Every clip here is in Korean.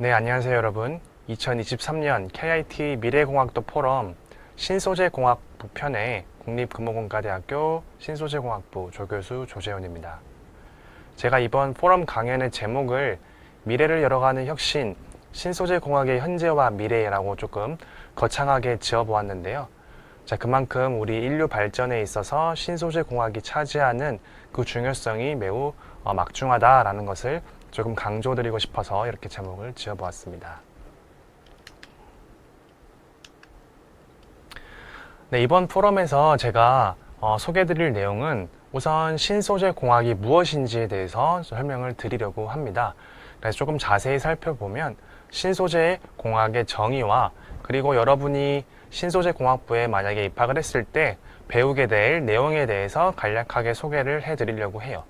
네, 안녕하세요 여러분. 2023년 KIT 미래공학도 포럼 신소재공학부 편의 국립금호공과대학교 신소재공학부 조교수 조재훈입니다. 제가 이번 포럼 강연의 제목을 미래를 열어가는 혁신, 신소재공학의 현재와 미래라고 조금 거창하게 지어보았는데요. 자, 그만큼 우리 인류 발전에 있어서 신소재공학이 차지하는 그 중요성이 매우 막중하다라는 것을 조금 강조드리고 싶어서 이렇게 제목을 지어보았습니다. 네, 이번 포럼에서 제가 소개해드릴 내용은 우선 신소재 공학이 무엇인지에 대해서 설명을 드리려고 합니다. 그래서 조금 자세히 살펴보면 신소재 공학의 정의와 그리고 여러분이 신소재 공학부에 만약에 입학을 했을 때 배우게 될 내용에 대해서 간략하게 소개를 해드리려고 해요.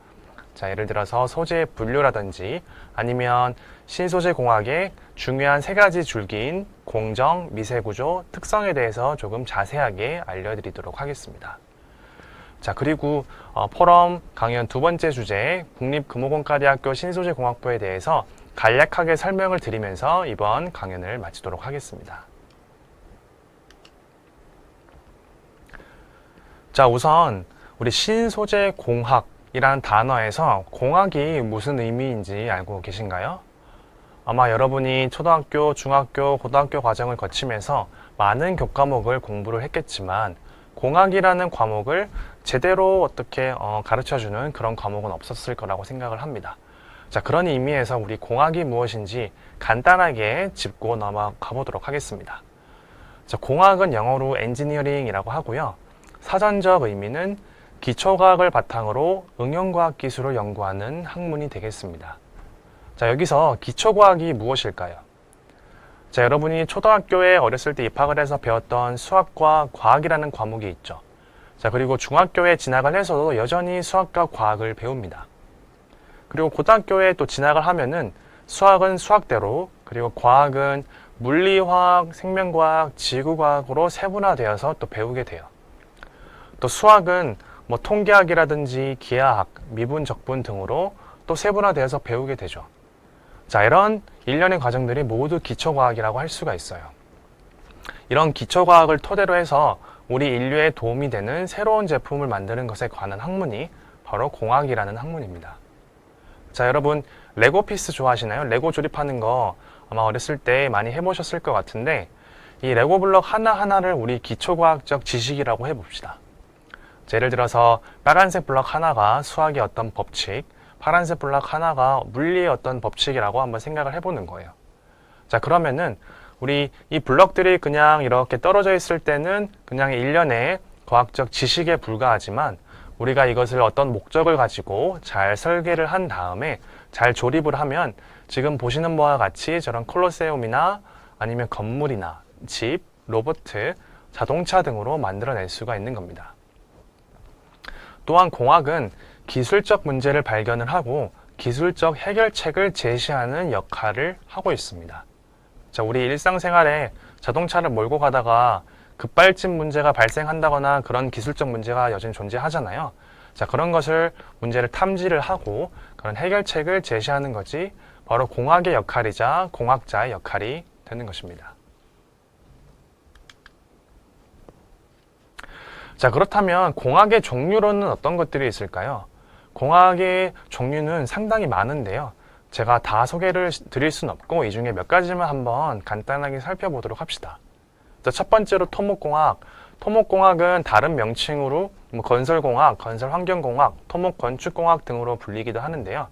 자, 예를 들어서 소재의 분류라든지 아니면 신소재 공학의 중요한 세 가지 줄기인 공정, 미세구조, 특성에 대해서 조금 자세하게 알려드리도록 하겠습니다. 자, 그리고 포럼 강연 두 번째 주제 국립금호공과대학교 신소재공학부에 대해서 간략하게 설명을 드리면서 이번 강연을 마치도록 하겠습니다. 자, 우선 우리 신소재공학 이라는 단어에서 공학이 무슨 의미인지 알고 계신가요? 아마 여러분이 초등학교, 중학교, 고등학교 과정을 거치면서 많은 교과목을 공부를 했겠지만 공학이라는 과목을 제대로 어떻게 가르쳐주는 그런 과목은 없었을 거라고 생각을 합니다. 자, 그런 의미에서 우리 공학이 무엇인지 간단하게 짚고 넘어가 보도록 하겠습니다. 자, 공학은 영어로 엔지니어링이라고 하고요. 사전적 의미는 기초과학을 바탕으로 응용과학 기술을 연구하는 학문이 되겠습니다. 자, 여기서 기초과학이 무엇일까요? 자, 여러분이 초등학교에 어렸을 때 입학을 해서 배웠던 수학과 과학이라는 과목이 있죠. 자, 그리고 중학교에 진학을 해서도 여전히 수학과 과학을 배웁니다. 그리고 고등학교에 또 진학을 하면은 수학은 수학대로, 그리고 과학은 물리화학, 생명과학, 지구과학으로 세분화되어서 또 배우게 돼요. 또 수학은 통계학이라든지 기하학, 미분, 적분 등으로 또 세분화되어서 배우게 되죠. 자, 이런 일련의 과정들이 모두 기초과학이라고 할 수가 있어요. 이런 기초과학을 토대로 해서 우리 인류에 도움이 되는 새로운 제품을 만드는 것에 관한 학문이 바로 공학이라는 학문입니다. 자, 여러분 레고 피스 좋아하시나요? 레고 조립하는 거 아마 어렸을 때 많이 해보셨을 것 같은데 이 레고 블럭 하나하나를 우리 기초과학적 지식이라고 해봅시다. 예를 들어서 빨간색 블럭 하나가 수학의 어떤 법칙, 파란색 블럭 하나가 물리의 어떤 법칙이라고 한번 생각을 해보는 거예요. 자, 그러면은 우리 이 블럭들이 그냥 이렇게 떨어져 있을 때는 그냥 일련의 과학적 지식에 불과하지만 우리가 이것을 어떤 목적을 가지고 잘 설계를 한 다음에 잘 조립을 하면 지금 보시는 바와 같이 저런 콜로세움이나 아니면 건물이나 집, 로봇, 자동차 등으로 만들어낼 수가 있는 겁니다. 또한 공학은 기술적 문제를 발견을 하고 기술적 해결책을 제시하는 역할을 하고 있습니다. 자, 우리 일상생활에 자동차를 몰고 가다가 급발진 문제가 발생한다거나 그런 기술적 문제가 여전히 존재하잖아요. 자, 그런 것을 문제를 탐지를 하고 그런 해결책을 제시하는 것이 바로 공학의 역할이자 공학자의 역할이 되는 것입니다. 자, 그렇다면 공학의 종류로는 어떤 것들이 있을까요? 공학의 종류는 상당히 많은데요. 제가 다 소개를 드릴 수는 없고 이 중에 몇 가지만 한번 간단하게 살펴보도록 합시다. 자, 첫 번째로 토목공학. 토목공학은 다른 명칭으로 건설공학, 건설환경공학, 토목건축공학 등으로 불리기도 하는데요.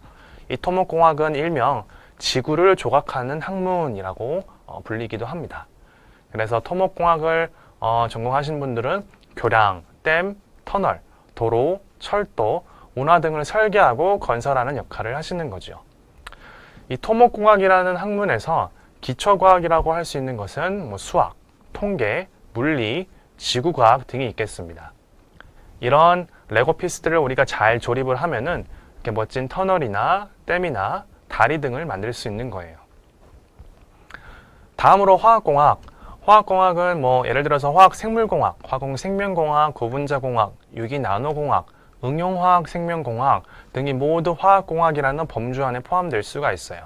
이 토목공학은 일명 지구를 조각하는 학문이라고 불리기도 합니다. 그래서 토목공학을 전공하신 분들은 교량, 댐, 터널, 도로, 철도, 운하 등을 설계하고 건설하는 역할을 하시는 거죠. 이 토목공학이라는 학문에서 기초과학이라고 할 수 있는 것은 수학, 통계, 물리, 지구과학 등이 있겠습니다. 이런 레고 피스들을 우리가 잘 조립을 하면은 이렇게 멋진 터널이나 댐이나 다리 등을 만들 수 있는 거예요. 다음으로 화학공학. 화학공학은 예를 들어서 화학생물공학, 화공생명공학, 고분자공학, 유기나노공학, 응용화학생명공학 등이 모두 화학공학이라는 범주 안에 포함될 수가 있어요.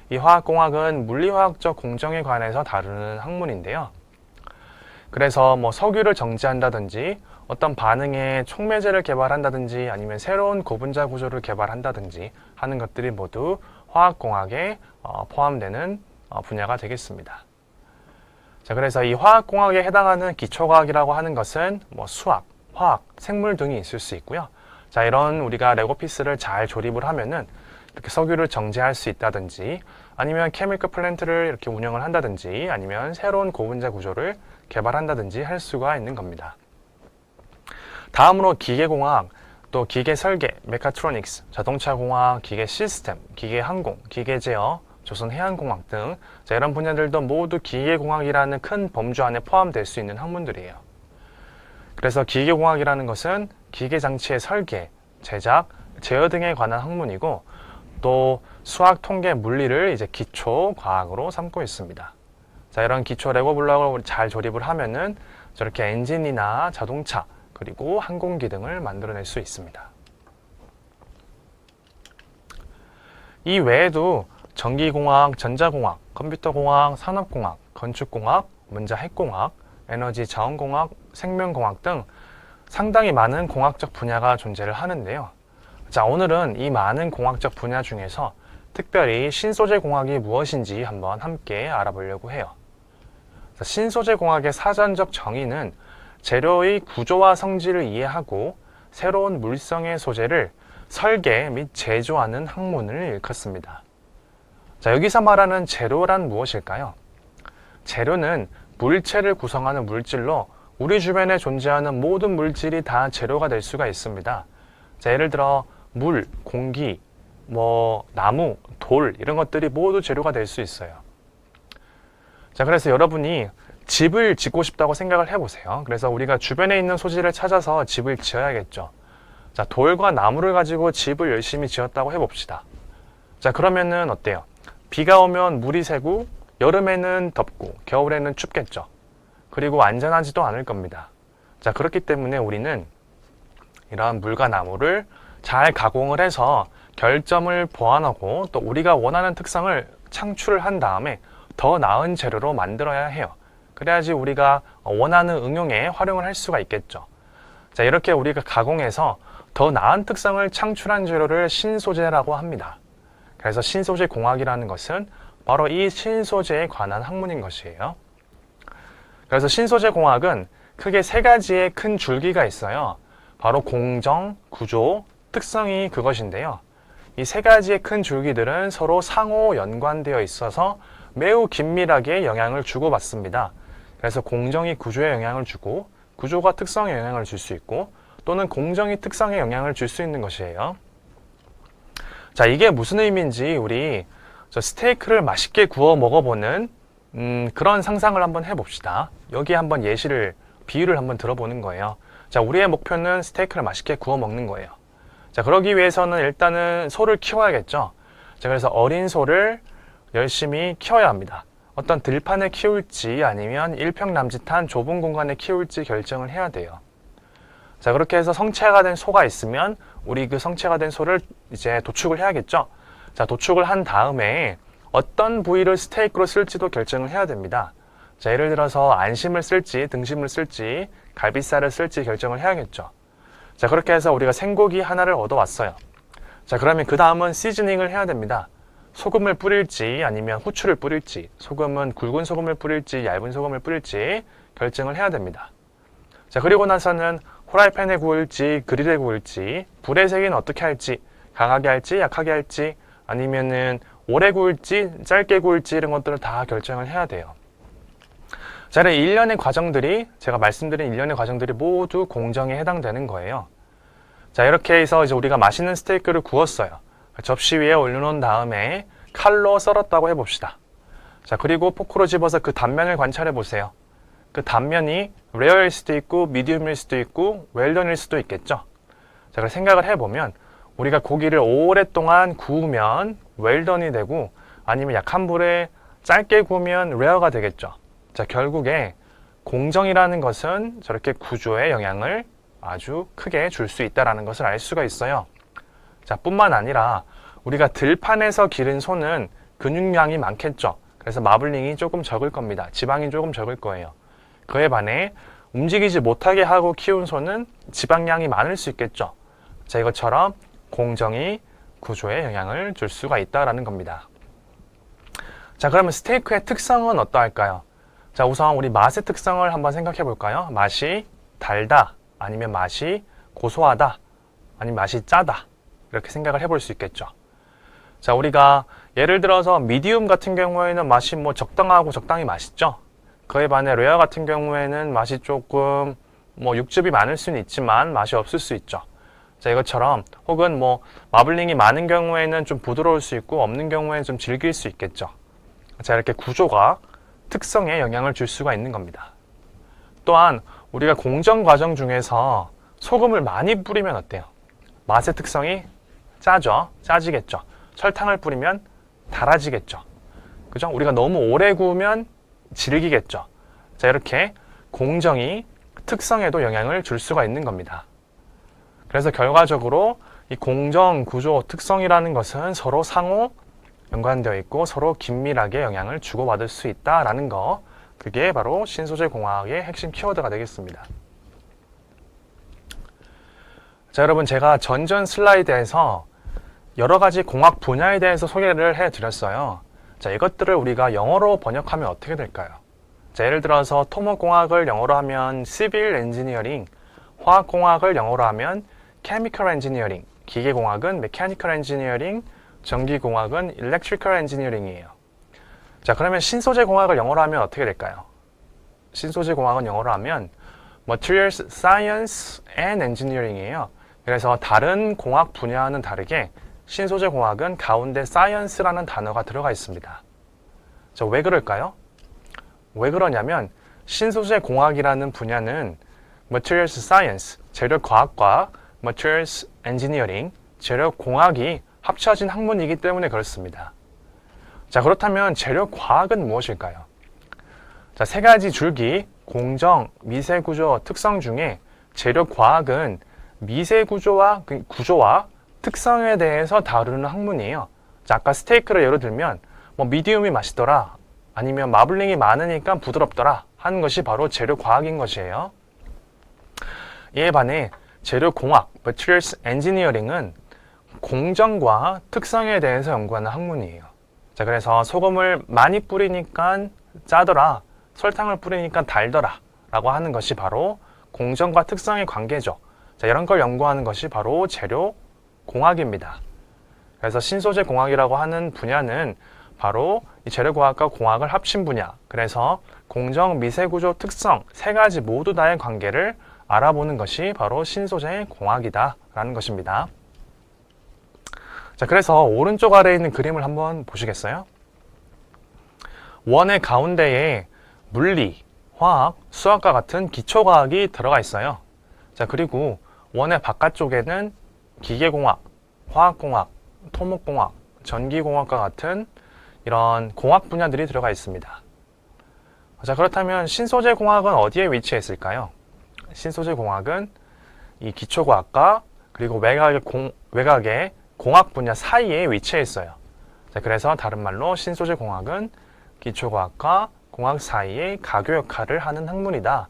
이 화학공학은 물리화학적 공정에 관해서 다루는 학문인데요. 그래서 뭐 석유를 정지한다든지 어떤 반응에 촉매제를 개발한다든지 아니면 새로운 고분자 구조를 개발한다든지 하는 것들이 모두 화학공학에 포함되는 분야가 되겠습니다. 자, 그래서 이 화학공학에 해당하는 기초과학이라고 하는 것은 뭐 수학, 화학, 생물 등이 있을 수 있고요. 자, 이런 우리가 레고 피스를 잘 조립을 하면은 이렇게 석유를 정제할 수 있다든지 아니면 케미컬 플랜트를 이렇게 운영을 한다든지 아니면 새로운 고분자 구조를 개발한다든지 할 수가 있는 겁니다. 다음으로 기계공학, 또 기계 설계, 메카트로닉스, 자동차공학, 기계 시스템, 기계 항공, 기계 제어, 조선 해양공학 등 이런 분야들도 모두 기계공학이라는 큰 범주 안에 포함될 수 있는 학문들이에요. 그래서 기계공학이라는 것은 기계장치의 설계, 제작, 제어 등에 관한 학문이고 또 수학, 통계, 물리를 이제 기초 과학으로 삼고 있습니다. 자, 이런 기초 레고 블록을 잘 조립을 하면은 저렇게 엔진이나 자동차 그리고 항공기 등을 만들어낼 수 있습니다. 이 외에도 전기공학, 전자공학, 컴퓨터공학, 산업공학, 건축공학, 문자핵공학, 에너지 자원공학, 생명공학 등 상당히 많은 공학적 분야가 존재를 하는데요. 자, 오늘은 이 많은 공학적 분야 중에서 특별히 신소재 공학이 무엇인지 한번 함께 알아보려고 해요. 신소재 공학의 사전적 정의는 재료의 구조와 성질을 이해하고 새로운 물성의 소재를 설계 및 제조하는 학문을 일컫습니다. 자, 여기서 말하는 재료란 무엇일까요? 재료는 물체를 구성하는 물질로 우리 주변에 존재하는 모든 물질이 다 재료가 될 수가 있습니다. 자, 예를 들어 물, 공기, 나무, 돌 이런 것들이 모두 재료가 될 수 있어요. 자, 그래서 여러분이 집을 짓고 싶다고 생각을 해보세요. 그래서 우리가 주변에 있는 소재를 찾아서 집을 지어야겠죠. 자, 돌과 나무를 가지고 집을 열심히 지었다고 해봅시다. 자, 그러면은 어때요? 비가 오면 물이 새고 여름에는 덥고 겨울에는 춥겠죠. 그리고 안전하지도 않을 겁니다. 자, 그렇기 때문에 우리는 이러한 물과 나무를 잘 가공을 해서 결점을 보완하고 또 우리가 원하는 특성을 창출을 한 다음에 더 나은 재료로 만들어야 해요. 그래야지 우리가 원하는 응용에 활용을 할 수가 있겠죠. 자, 이렇게 우리가 가공해서 더 나은 특성을 창출한 재료를 신소재라고 합니다. 그래서 신소재 공학이라는 것은 바로 이 신소재에 관한 학문인 것이에요. 그래서 신소재 공학은 크게 세 가지의 큰 줄기가 있어요. 바로 공정, 구조, 특성이 그것인데요. 이 세 가지의 큰 줄기들은 서로 상호 연관되어 있어서 매우 긴밀하게 영향을 주고받습니다. 그래서 공정이 구조에 영향을 주고 구조가 특성에 영향을 줄 수 있고 또는 공정이 특성에 영향을 줄 수 있는 것이에요. 자, 이게 무슨 의미인지 우리 스테이크를 맛있게 구워 먹어보는 그런 상상을 한번 해봅시다. 여기에 한번 비유를 한번 들어보는 거예요. 자, 우리의 목표는 스테이크를 맛있게 구워 먹는 거예요. 자, 그러기 위해서는 일단은 소를 키워야겠죠. 자, 그래서 어린 소를 열심히 키워야 합니다. 어떤 들판에 키울지 아니면 일평남짓한 좁은 공간에 키울지 결정을 해야 돼요. 자, 그렇게 해서 성체가 된 소가 있으면 우리 그 성체가 된 소를 이제 도축을 해야겠죠. 자, 도축을 한 다음에 어떤 부위를 스테이크로 쓸지도 결정을 해야 됩니다. 자, 예를 들어서 안심을 쓸지 등심을 쓸지 갈비살을 쓸지 결정을 해야겠죠. 자, 그렇게 해서 우리가 생고기 하나를 얻어왔어요. 자, 그러면 그 다음은 시즈닝을 해야 됩니다. 소금을 뿌릴지 아니면 후추를 뿌릴지, 소금은 굵은 소금을 뿌릴지 얇은 소금을 뿌릴지 결정을 해야 됩니다. 자, 그리고 나서는 후라이팬에 구울지 그릴에 구울지, 불의 세기는 어떻게 할지, 강하게 할지 약하게 할지 아니면은 오래 구울지 짧게 구울지 이런 것들을 다 결정을 해야 돼요. 자, 일련의 과정들이 제가 말씀드린 일련의 과정들이 모두 공정에 해당되는 거예요. 자, 이렇게 해서 이제 우리가 맛있는 스테이크를 구웠어요. 접시 위에 올려놓은 다음에 칼로 썰었다고 해봅시다. 자, 그리고 포크로 집어서 그 단면을 관찰해 보세요. 그 단면이 레어일 수도 있고 미디움일 수도 있고 웰던일 수도 있겠죠. 자, 생각을 해보면 우리가 고기를 오랫동안 구우면 웰던이 되고 아니면 약한 불에 짧게 구우면 레어가 되겠죠. 자, 결국에 공정이라는 것은 저렇게 구조에 영향을 아주 크게 줄 수 있다는 것을 알 수가 있어요. 자, 뿐만 아니라 우리가 들판에서 기른 소는 근육량이 많겠죠. 그래서 마블링이 조금 적을 겁니다. 지방이 조금 적을 거예요. 그에 반해 움직이지 못하게 하고 키운 소는 지방량이 많을 수 있겠죠. 자, 이것처럼 공정이 구조에 영향을 줄 수가 있다라는 겁니다. 자, 그러면 스테이크의 특성은 어떠할까요? 자, 우선 우리 맛의 특성을 한번 생각해 볼까요? 맛이 달다, 아니면 맛이 고소하다, 아니면 맛이 짜다, 이렇게 생각을 해볼 수 있겠죠. 자, 우리가 예를 들어서 미디움 같은 경우에는 맛이 뭐 적당하고 적당히 맛있죠. 그에 반해 레어 같은 경우에는 맛이 조금 뭐 육즙이 많을 수는 있지만 맛이 없을 수 있죠. 자, 이것처럼 혹은 뭐 마블링이 많은 경우에는 좀 부드러울 수 있고 없는 경우에는 좀 질길 수 있겠죠. 자, 이렇게 구조가 특성에 영향을 줄 수가 있는 겁니다. 또한 우리가 공정 과정 중에서 소금을 많이 뿌리면 어때요? 맛의 특성이 짜죠. 짜지겠죠. 설탕을 뿌리면 달아지겠죠. 그죠? 우리가 너무 오래 구우면 질기겠죠. 자, 이렇게 공정이 특성에도 영향을 줄 수가 있는 겁니다. 그래서 결과적으로 이 공정, 구조, 특성이라는 것은 서로 상호 연관되어 있고 서로 긴밀하게 영향을 주고받을 수 있다라는 거, 그게 바로 신소재 공학의 핵심 키워드가 되겠습니다. 자, 여러분, 제가 전전 슬라이드에서 여러 가지 공학 분야에 대해서 소개를 해드렸어요. 자, 이것들을 우리가 영어로 번역하면 어떻게 될까요? 자, 예를 들어서 토목공학을 영어로 하면 Civil Engineering, 화학공학을 영어로 하면 Chemical Engineering, 기계공학은 Mechanical Engineering, 전기공학은 Electrical Engineering이에요. 자, 그러면 신소재 공학을 영어로 하면 어떻게 될까요? 신소재 공학은 영어로 하면 Materials Science and Engineering이에요. 그래서 다른 공학 분야와는 다르게 신소재 공학은 가운데 science라는 단어가 들어가 있습니다. 자, 왜 그럴까요? 왜 그러냐면 신소재 공학이라는 분야는 Materials Science, 재료과학과 Materials Engineering, 재료공학이 합쳐진 학문이기 때문에 그렇습니다. 자, 그렇다면 재료과학은 무엇일까요? 자, 세 가지 줄기, 공정, 미세구조, 특성 중에 재료과학은 미세구조와 구조와 특성에 대해서 다루는 학문이에요. 자, 아까 스테이크를 예로 들면 뭐 미디움이 맛있더라, 아니면 마블링이 많으니까 부드럽더라 하는 것이 바로 재료과학인 것이에요. 이에 반해 재료공학, Materials Engineering은 공정과 특성에 대해서 연구하는 학문이에요. 자, 그래서 소금을 많이 뿌리니까 짜더라, 설탕을 뿌리니까 달더라 라고 하는 것이 바로 공정과 특성의 관계죠. 자, 이런 걸 연구하는 것이 바로 재료공학입니다. 그래서 신소재 공학이라고 하는 분야는 바로 이 재료공학과 공학을 합친 분야, 그래서 공정, 미세구조, 특성 세 가지 모두 다의 관계를 알아보는 것이 바로 신소재 공학이다 라는 것입니다. 자, 그래서 오른쪽 아래에 있는 그림을 한번 보시겠어요? 원의 가운데에 물리, 화학, 수학과 같은 기초과학이 들어가 있어요. 자, 그리고 원의 바깥쪽에는 기계공학, 화학공학, 토목공학, 전기공학과 같은 이런 공학 분야들이 들어가 있습니다. 자, 그렇다면 신소재 공학은 어디에 위치해 있을까요? 신소재 공학은 이 기초과학과 그리고 외곽의 공학 분야 사이에 위치해 있어요. 자, 그래서 다른 말로 신소재 공학은 기초과학과 공학 사이에 가교 역할을 하는 학문이다,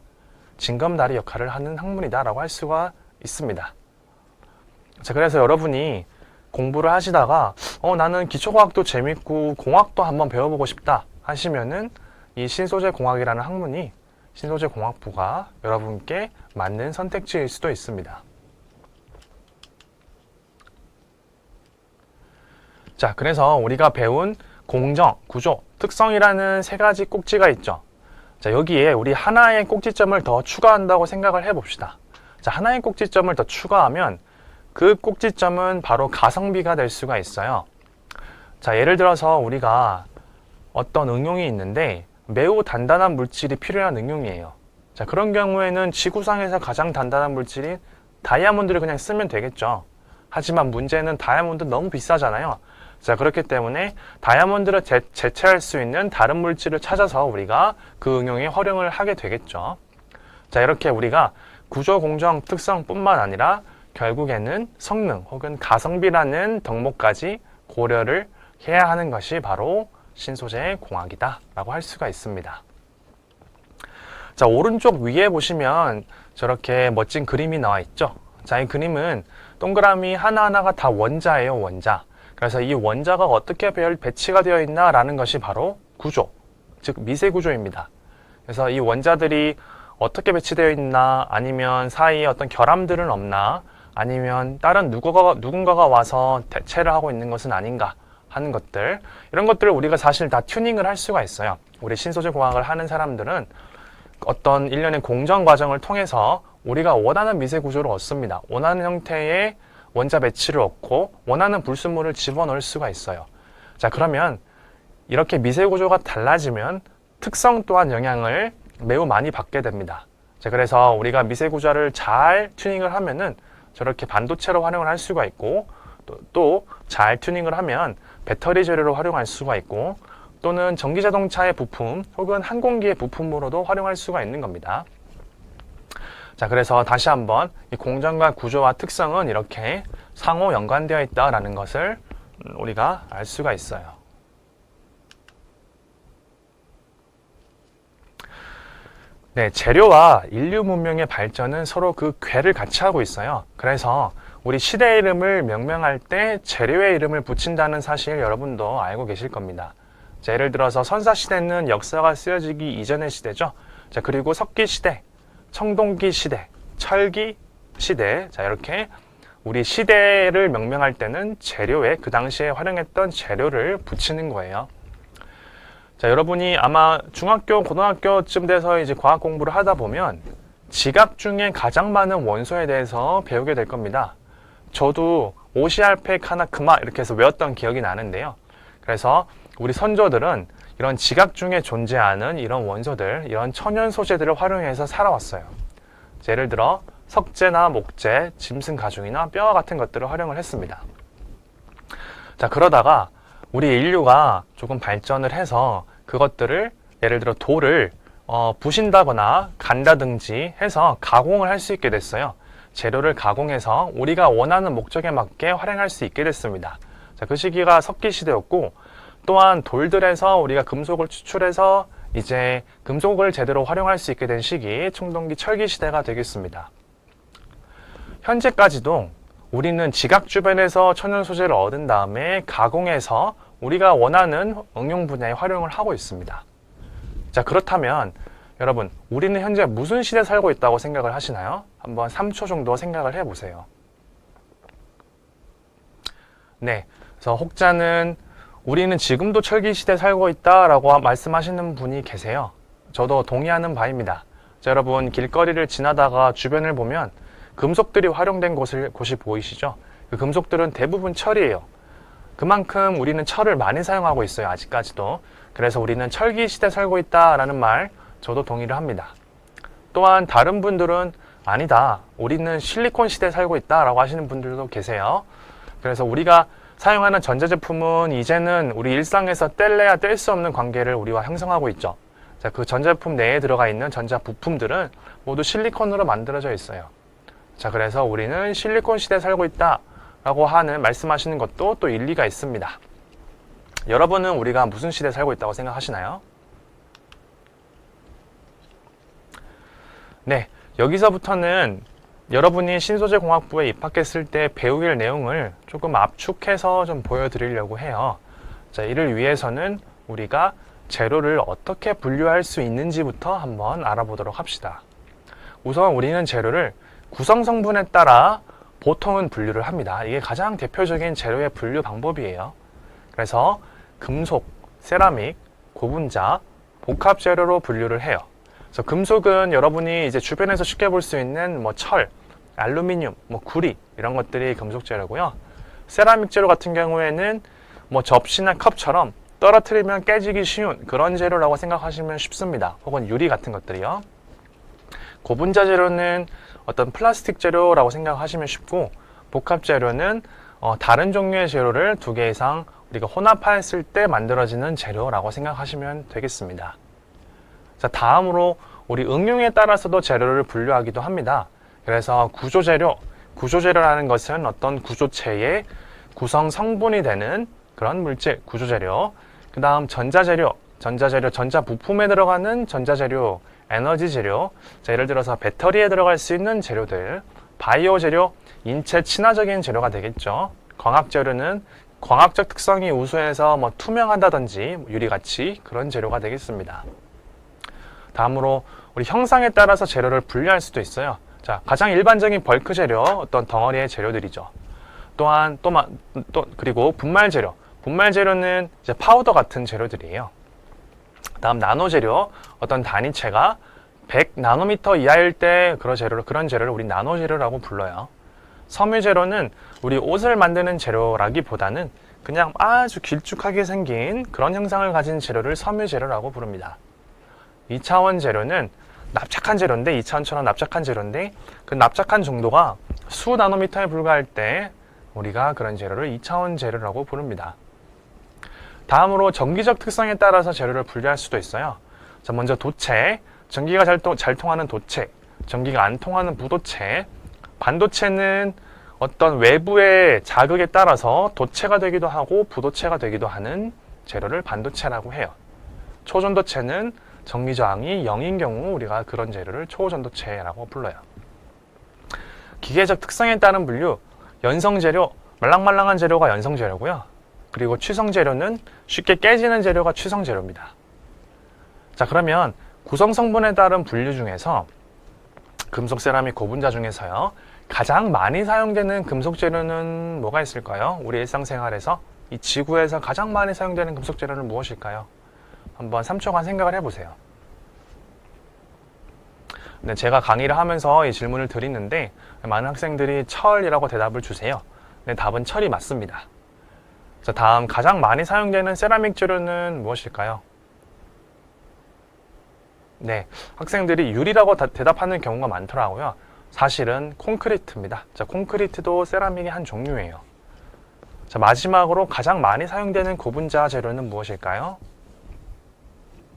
징검다리 역할을 하는 학문이다 라고 할 수가 있습니다. 자, 그래서 여러분이 공부를 하시다가 나는 기초과학도 재밌고 공학도 한번 배워보고 싶다 하시면은 이 신소재 공학이라는 학문이 신소재 공학부가 여러분께 맞는 선택지일 수도 있습니다. 자, 그래서 우리가 배운 공정, 구조, 특성이라는 세 가지 꼭지가 있죠. 자, 여기에 우리 하나의 꼭지점을 더 추가한다고 생각을 해봅시다. 자, 하나의 꼭지점을 더 추가하면 그 꼭지점은 바로 가성비가 될 수가 있어요. 자, 예를 들어서 우리가 어떤 응용이 있는데 매우 단단한 물질이 필요한 응용이에요. 자, 그런 경우에는 지구상에서 가장 단단한 물질인 다이아몬드를 그냥 쓰면 되겠죠. 하지만 문제는 다이아몬드 너무 비싸잖아요. 자, 그렇기 때문에 다이아몬드를 대체할 수 있는 다른 물질을 찾아서 우리가 그 응용에 활용을 하게 되겠죠. 자, 이렇게 우리가 구조, 공정, 특성뿐만 아니라 결국에는 성능 혹은 가성비라는 덕목까지 고려를 해야 하는 것이 바로 신소재 공학이다 라고 할 수가 있습니다. 자, 오른쪽 위에 보시면 저렇게 멋진 그림이 나와 있죠. 자, 이 그림은 동그라미 하나하나가 다 원자예요, 원자. 그래서 이 원자가 어떻게 배치가 되어 있나 라는 것이 바로 구조, 즉 미세 구조입니다. 그래서 이 원자들이 어떻게 배치되어 있나, 아니면 사이에 어떤 결함들은 없나, 아니면 다른 누군가가 와서 대체를 하고 있는 것은 아닌가 하는 것들, 이런 것들을 우리가 사실 다 튜닝을 할 수가 있어요. 우리 신소재 공학을 하는 사람들은 어떤 일련의 공정 과정을 통해서 우리가 원하는 미세 구조를 얻습니다. 원하는 형태의 원자 배치를 얻고 원하는 불순물을 집어넣을 수가 있어요. 자, 그러면 이렇게 미세 구조가 달라지면 특성 또한 영향을 매우 많이 받게 됩니다. 자, 그래서 우리가 미세 구조를 잘 튜닝을 하면은 저렇게 반도체로 활용을 할 수가 있고, 또 잘 튜닝을 하면 배터리 재료로 활용할 수가 있고, 또는 전기자동차의 부품 혹은 항공기의 부품으로도 활용할 수가 있는 겁니다. 자, 그래서 다시 한번 이 공정과 구조와 특성은 이렇게 상호 연관되어 있다라는 것을 우리가 알 수가 있어요. 네, 재료와 인류 문명의 발전은 서로 그 궤를 같이 하고 있어요. 그래서 우리 시대 이름을 명명할 때 재료의 이름을 붙인다는 사실 여러분도 알고 계실 겁니다. 자, 예를 들어서 선사시대는 역사가 쓰여지기 이전의 시대죠. 자, 그리고 석기시대, 청동기 시대, 철기 시대, 자, 이렇게 우리 시대를 명명할 때는 재료에 그 당시에 활용했던 재료를 붙이는 거예요. 자, 여러분이 아마 중학교, 고등학교쯤 돼서 이제 과학 공부를 하다 보면 지각 중에 가장 많은 원소에 대해서 배우게 될 겁니다. 저도 오시알페카나크마 이렇게 해서 외웠던 기억이 나는데요. 그래서 우리 선조들은 이런 지각 중에 존재하는 이런 원소들, 이런 천연 소재들을 활용해서 살아왔어요. 예를 들어 석재나 목재, 짐승 가죽이나 뼈와 같은 것들을 활용을 했습니다. 자, 그러다가 우리 인류가 조금 발전을 해서 그것들을 예를 들어 돌을 부신다거나 간다든지 해서 가공을 할 수 있게 됐어요. 재료를 가공해서 우리가 원하는 목적에 맞게 활용할 수 있게 됐습니다. 자, 그 시기가 석기시대였고, 또한 돌들에서 우리가 금속을 추출해서 이제 금속을 제대로 활용할 수 있게 된 시기, 청동기 철기 시대가 되겠습니다. 현재까지도 우리는 지각 주변에서 천연 소재를 얻은 다음에 가공해서 우리가 원하는 응용 분야에 활용을 하고 있습니다. 자, 그렇다면 여러분, 우리는 현재 무슨 시대에 살고 있다고 생각을 하시나요? 한번 3초 정도 생각을 해보세요. 네, 그래서 혹자는 우리는 지금도 철기 시대에 살고 있다라고 말씀하시는 분이 계세요. 저도 동의하는 바입니다. 자, 여러분, 길거리를 지나다가 주변을 보면 금속들이 활용된 곳이 보이시죠? 그 금속들은 대부분 철이에요. 그만큼 우리는 철을 많이 사용하고 있어요, 아직까지도. 그래서 우리는 철기 시대에 살고 있다라는 말, 저도 동의를 합니다. 또한 다른 분들은 아니다, 우리는 실리콘 시대에 살고 있다라고 하시는 분들도 계세요. 그래서 우리가 사용하는 전자제품은 이제는 우리 일상에서 뗄래야 뗄 수 없는 관계를 우리와 형성하고 있죠. 자, 그 전자제품 내에 들어가 있는 전자 부품들은 모두 실리콘으로 만들어져 있어요. 자, 그래서 우리는 실리콘 시대에 살고 있다라고 말씀하시는 것도 또 일리가 있습니다. 여러분은 우리가 무슨 시대에 살고 있다고 생각하시나요? 네, 여기서부터는 여러분이 신소재 공학부에 입학했을 때 배우게 될 내용을 조금 압축해서 좀 보여드리려고 해요. 자, 이를 위해서는 우리가 재료를 어떻게 분류할 수 있는지부터 한번 알아보도록 합시다. 우선 우리는 재료를 구성 성분에 따라 보통은 분류를 합니다. 이게 가장 대표적인 재료의 분류 방법이에요. 그래서 금속, 세라믹, 고분자, 복합 재료로 분류를 해요. 그래서 금속은 여러분이 이제 주변에서 쉽게 볼 수 있는 철, 알루미늄, 구리 이런 것들이 금속 재료고요. 세라믹 재료 같은 경우에는 접시나 컵처럼 떨어뜨리면 깨지기 쉬운 그런 재료라고 생각하시면 쉽습니다. 혹은 유리 같은 것들이요. 고분자 재료는 어떤 플라스틱 재료라고 생각하시면 쉽고, 복합 재료는 다른 종류의 재료를 2개 이상 우리가 혼합했을 때 만들어지는 재료라고 생각하시면 되겠습니다. 자, 다음으로 우리 응용에 따라서도 재료를 분류하기도 합니다. 그래서 구조재료라는 것은 어떤 구조체의 구성 성분이 되는 그런 물질, 구조재료. 그 다음 전자재료, 전자 부품에 들어가는 전자재료, 에너지 재료. 자, 예를 들어서 배터리에 들어갈 수 있는 재료들. 바이오 재료, 인체 친화적인 재료가 되겠죠. 광학 재료는 광학적 특성이 우수해서 뭐 투명하다든지 유리같이 그런 재료가 되겠습니다. 다음으로 우리 형상에 따라서 재료를 분류할 수도 있어요. 자, 가장 일반적인 벌크 재료, 어떤 덩어리의 재료들이죠. 또한 그리고 분말 재료. 분말 재료는 이제 파우더 같은 재료들이에요. 다음 나노 재료, 어떤 단위체가 100 나노미터 이하일 때 그런 재료를 우리 나노 재료라고 불러요. 섬유 재료는 우리 옷을 만드는 재료라기보다는 그냥 아주 길쭉하게 생긴 그런 형상을 가진 재료를 섬유 재료라고 부릅니다. 2차원 재료는 납작한 재료인데, 2차원처럼 납작한 재료인데 그 납작한 정도가 수 나노미터에 불과할 때 우리가 그런 재료를 2차원 재료라고 부릅니다. 다음으로 전기적 특성에 따라서 재료를 분류할 수도 있어요. 자, 먼저 도체, 전기가 잘 통하는 도체, 전기가 안 통하는 부도체. 반도체는 어떤 외부의 자극에 따라서 도체가 되기도 하고 부도체가 되기도 하는 재료를 반도체라고 해요. 초전도체는 전기 저항이 0인 경우 우리가 그런 재료를 초전도체라고 불러요. 기계적 특성에 따른 분류, 연성재료, 말랑말랑한 재료가 연성재료고요. 그리고 취성재료는 쉽게 깨지는 재료가 취성재료입니다. 자, 그러면 구성성분에 따른 분류 중에서 금속, 세라믹, 고분자 중에서요, 가장 많이 사용되는 금속 재료는 뭐가 있을까요? 우리 일상생활에서 이 지구에서 가장 많이 사용되는 금속 재료는 무엇일까요? 한번 3초간 생각을 해보세요. 네, 제가 강의를 하면서 이 질문을 드리는데 많은 학생들이 철이라고 대답을 주세요. 네, 답은 철이 맞습니다. 자, 다음 가장 많이 사용되는 세라믹 재료는 무엇일까요? 네, 학생들이 유리라고 대답하는 경우가 많더라고요. 사실은 콘크리트입니다. 자, 콘크리트도 세라믹의 한 종류예요. 자, 마지막으로 가장 많이 사용되는 고분자 재료는 무엇일까요?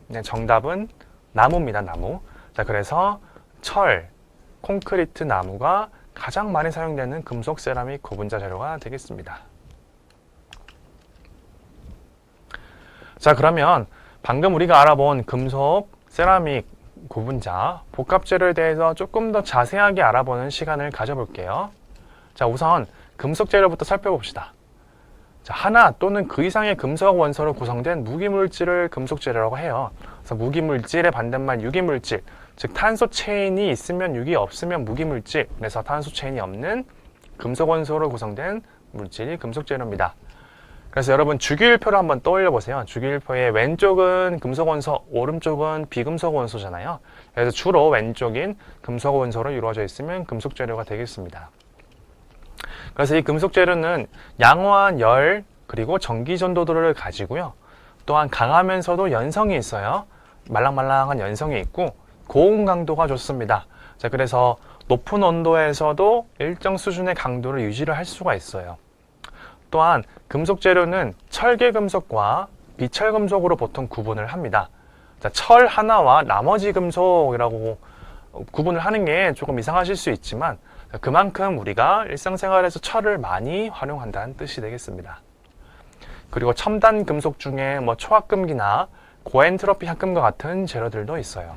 네, 정답은 나무입니다. 나무. 자, 그래서 철, 콘크리트, 나무가 가장 많이 사용되는 금속, 세라믹, 고분자 재료가 되겠습니다. 자, 그러면 방금 우리가 알아본 금속, 세라믹, 고분자, 복합 재료에 대해서 조금 더 자세하게 알아보는 시간을 가져볼게요. 자, 우선 금속 재료부터 살펴봅시다. 자, 하나 또는 그 이상의 금속 원소로 구성된 무기물질을 금속 재료라고 해요. 그래서 무기물질의 반대말 유기물질, 즉 탄소 체인이 있으면 유기, 없으면 무기물질. 그래서 탄소 체인이 없는 금속 원소로 구성된 물질이 금속 재료입니다. 그래서 여러분 주기율표를 한번 떠올려 보세요. 주기율표의 왼쪽은 금속 원소, 오른쪽은 비금속 원소잖아요. 그래서 주로 왼쪽인 금속 원소로 이루어져 있으면 금속 재료가 되겠습니다. 그래서 이 금속 재료는 양호한 열 그리고 전기 전도도를 가지고요. 또한 강하면서도 연성이 있어요. 말랑말랑한 연성이 있고 고온 강도가 좋습니다. 자, 그래서 높은 온도에서도 일정 수준의 강도를 유지를 할 수가 있어요. 또한 금속 재료는 철계 금속과 비철 금속으로 보통 구분을 합니다. 자, 철 하나와 나머지 금속이라고 구분을 하는 게 조금 이상하실 수 있지만 그만큼 우리가 일상생활에서 철을 많이 활용한다는 뜻이 되겠습니다. 그리고 첨단 금속 중에 뭐 초합금기나 고엔트로피 합금과 같은 재료들도 있어요.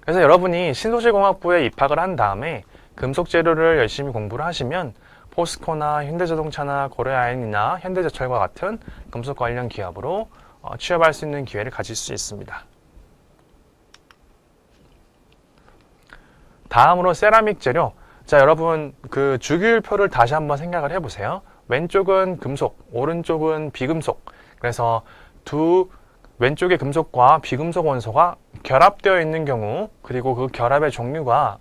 그래서 여러분이 신소재공학부에 입학을 한 다음에 금속 재료를 열심히 공부를 하시면 포스코나 현대자동차나 고려아연이나 현대제철과 같은 금속 관련 기업으로 취업할 수 있는 기회를 가질 수 있습니다. 다음으로 세라믹 재료. 자, 여러분 그 주기율표를 다시 한번 생각을 해보세요. 왼쪽은 금속, 오른쪽은 비금속. 그래서 왼쪽의 금속과 비금속 원소가 결합되어 있는 경우, 그리고 그 결합의 종류가